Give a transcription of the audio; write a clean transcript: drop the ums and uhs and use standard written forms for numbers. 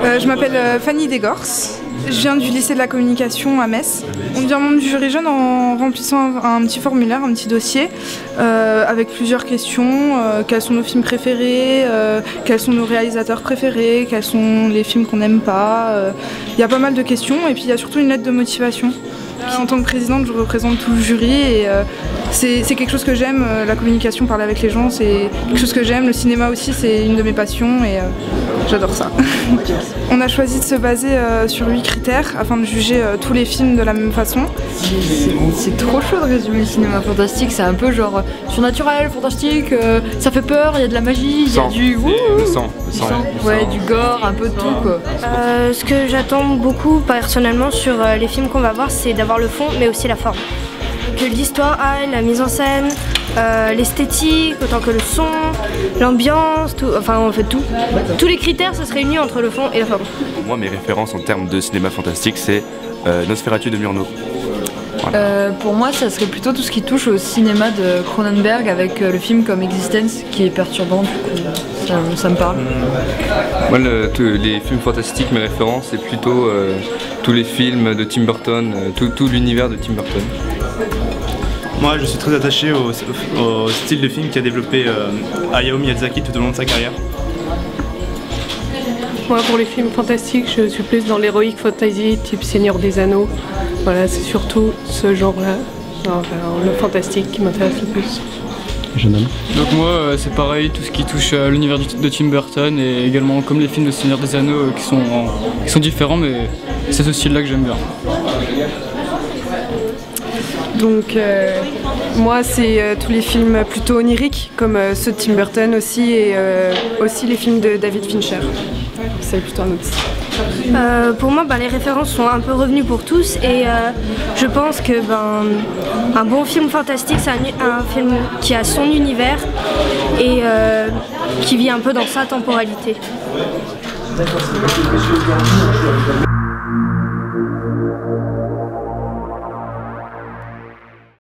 Je m'appelle Fanny Desgors, je viens du lycée de la communication à Metz. On devient membre du jury jeune en remplissant un petit formulaire, un petit dossier avec plusieurs questions. Quels sont nos films préférés, quels sont nos réalisateurs préférés, quels sont les films qu'on n'aime pas. Il y a pas mal de questions et puis il y a surtout une lettre de motivation. En tant que présidente, je représente tout le jury et c'est quelque chose que j'aime, la communication, parler avec les gens, c'est quelque chose que j'aime. Le cinéma aussi, c'est une de mes passions et j'adore ça. On a choisi de se baser sur 8 critères afin de juger tous les films de la même façon. C'est trop chaud de résumer le cinéma fantastique, c'est un peu genre surnaturel, fantastique, ça fait peur, il y a de la magie, il y a du sang. Ouais, du gore, un peu de tout quoi. Ce que j'attends beaucoup personnellement sur les films qu'on va voir, c'est d'avoir le fond mais aussi la forme. Que l'histoire aille, la mise en scène, l'esthétique, autant que le son, l'ambiance, tout, enfin en fait tout. Tous les critères ça se réunit entre le fond et la forme. Pour moi mes références en termes de cinéma fantastique c'est Nosferatu de Murnau. Voilà. Pour moi ça serait plutôt tout ce qui touche au cinéma de Cronenberg avec le film comme Existence qui est perturbant, du coup ça me parle. Moi les films fantastiques, mes références c'est plutôt tous les films de Tim Burton, tout l'univers de Tim Burton. Moi je suis très attaché au style de film qu'a développé Hayao Miyazaki tout au long de sa carrière. Moi pour les films fantastiques je suis plus dans l'heroic fantasy type Seigneur des Anneaux. Voilà, c'est surtout ce genre-là, le fantastique qui m'intéresse le plus. Jeune homme. Donc moi c'est pareil, tout ce qui touche à l'univers de Tim Burton et également comme les films de Seigneur des Anneaux qui sont différents mais c'est ce style-là que j'aime bien. Donc moi c'est tous les films plutôt oniriques comme ceux de Tim Burton aussi et aussi les films de David Fincher. C'est plutôt un autre style. Pour moi, les références sont un peu revenues pour tous et je pense que un bon film fantastique, c'est un film qui a son univers et qui vit un peu dans sa temporalité.